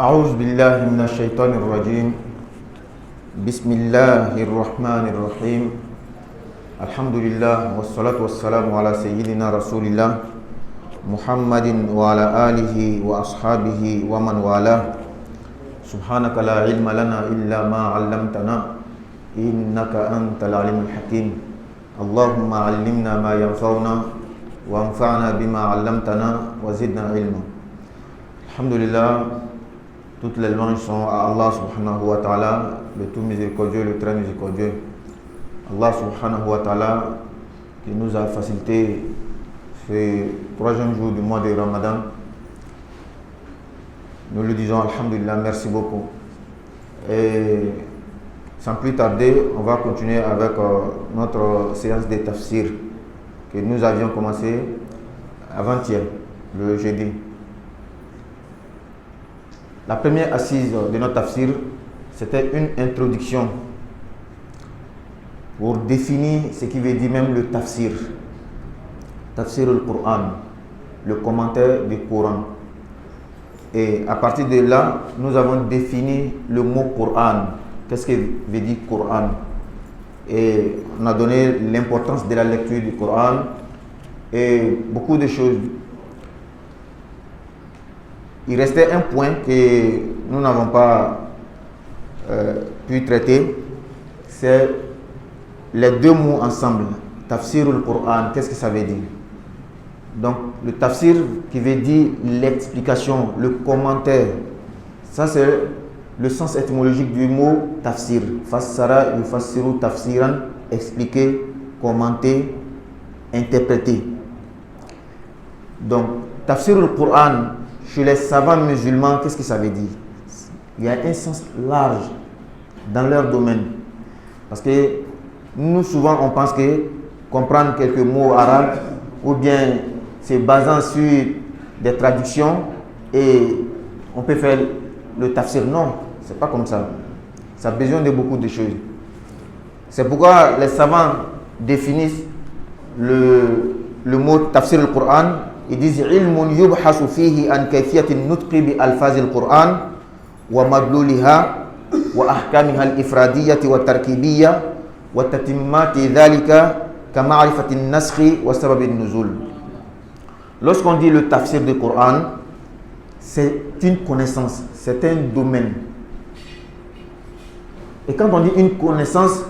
أعوذ بالله من الشيطان الرجيم. بسم الله الرحمن الرحيم. الحمد لله والصلاة والسلام على سيدنا رسول الله محمد وعلى آله وأصحابه ومن والاه. سبحانك لا علم لنا إلا ما علمتنا إنك أنت العليم الحكيم. اللهم علمنا ما ينفعنا وانفعنا بما علمتنا وزدنا علما. الحمد لله. Toutes les louanges sont à Allah subhanahu wa ta'ala, le tout miséricordieux, le très miséricordieux. Allah subhanahu wa ta'ala qui nous a facilité ces 3 jours du mois de Ramadan. Nous lui disons alhamdulillah, merci beaucoup. Et sans plus tarder, on va continuer avec notre séance de tafsir que nous avions commencé avant-hier, le jeudi. La première assise de notre tafsir, c'était une introduction pour définir ce qui veut dire même le tafsir. Tafsir al-Qur'an, le commentaire du Coran. Et à partir de là, nous avons défini le mot Qur'an. Qu'est-ce que veut dire Qur'an? Et on a donné l'importance de la lecture du Coran et beaucoup de choses. Il restait un point que nous n'avons pas pu traiter, c'est les 2 mots ensemble, tafsir ou le Coran. Qu'est-ce que ça veut dire? Donc le tafsir qui veut dire l'explication, le commentaire, ça c'est le sens étymologique du mot tafsir. Fassara yufassiru tafsiran, expliquer, commenter, interpréter. Donc tafsir ou le Coran, chez les savants musulmans, qu'est-ce que ça veut dire? Il y a un sens large dans leur domaine. Parce que nous, souvent, on pense que comprendre quelques mots arabes ou bien se basant sur des traductions et on peut faire le tafsir. Non, c'est pas comme ça. Ça a besoin de beaucoup de choses. C'est pourquoi les savants définissent le mot tafsir al-Qur'an. Ils disent ilmun yubhasu fihi an kayfiyati nutqi bi alfaz al-Qur'an wa madluliha wa ahkamiha al-ifradiyyati wa tarkibiyya wa tatimmati dhalika ka ma'rifati an-naskhi wa sabab an-nuzul. Lorsqu'on dit le tafsir du Coran, c'est une connaissance, c'est un domaine. Et quand on dit une connaissance,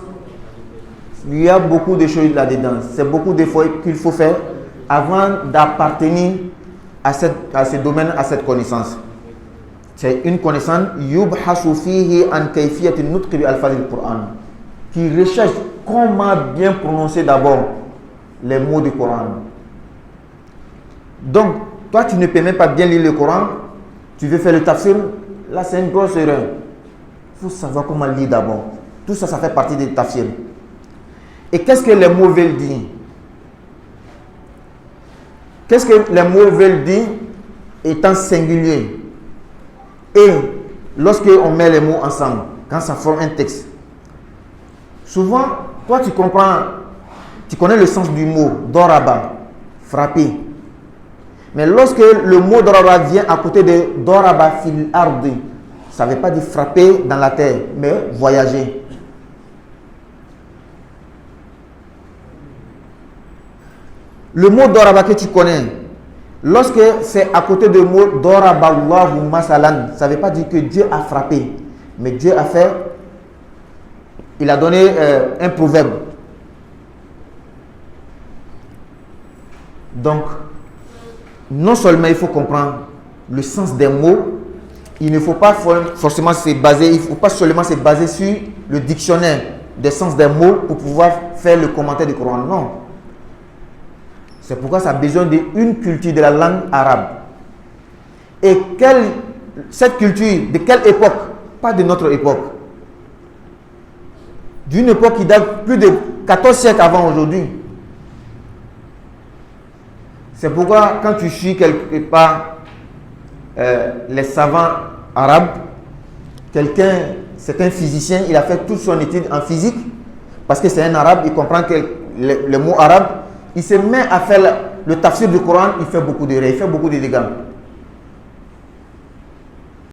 il y a beaucoup de choses là-dedans. C'est beaucoup d'efforts qu'il faut faire avant d'appartenir à ce domaine, à cette connaissance. C'est une connaissance yubhasu fihi an kayfiyati nutqi bi alfaz al-Qur'an, qui recherche comment bien prononcer d'abord les mots du Coran. Donc, toi tu ne peux même pas bien lire le Coran, tu veux faire le tafsir, là c'est une grosse erreur. Il faut savoir comment lire d'abord. Tout ça, ça fait partie du tafsir. Et qu'est-ce que les mots veulent dire? Qu'est-ce que les mots veulent dire étant singulier? Et lorsque on met les mots ensemble, quand ça forme un texte, souvent, toi tu comprends, tu connais le sens du mot doraba, frapper. Mais lorsque le mot doraba vient à côté de doraba fil ardi, ça ne veut pas dire frapper dans la terre, mais voyager. Le mot doraba que tu connais, lorsque c'est à côté du mot doraba Allahu masalan, ça ne veut pas dire que Dieu a frappé, mais Dieu a fait, il a donné un proverbe. Donc, non seulement il faut comprendre le sens des mots, il ne faut pas forcément se baser, il ne faut pas seulement se baser sur le dictionnaire des sens des mots pour pouvoir faire le commentaire du Coran. Non. C'est pourquoi ça a besoin d'une culture de la langue arabe. Et cette culture, de quelle époque? Pas de notre époque. D'une époque qui date plus de 14 siècles avant aujourd'hui. C'est pourquoi quand tu suis quelque part les savants arabes, c'est un physicien, il a fait toute son étude en physique, parce que c'est un arabe, il comprend que le mot arabe, il se met à faire le tafsir du Coran, il fait beaucoup d'erreurs, il fait beaucoup de dégâts.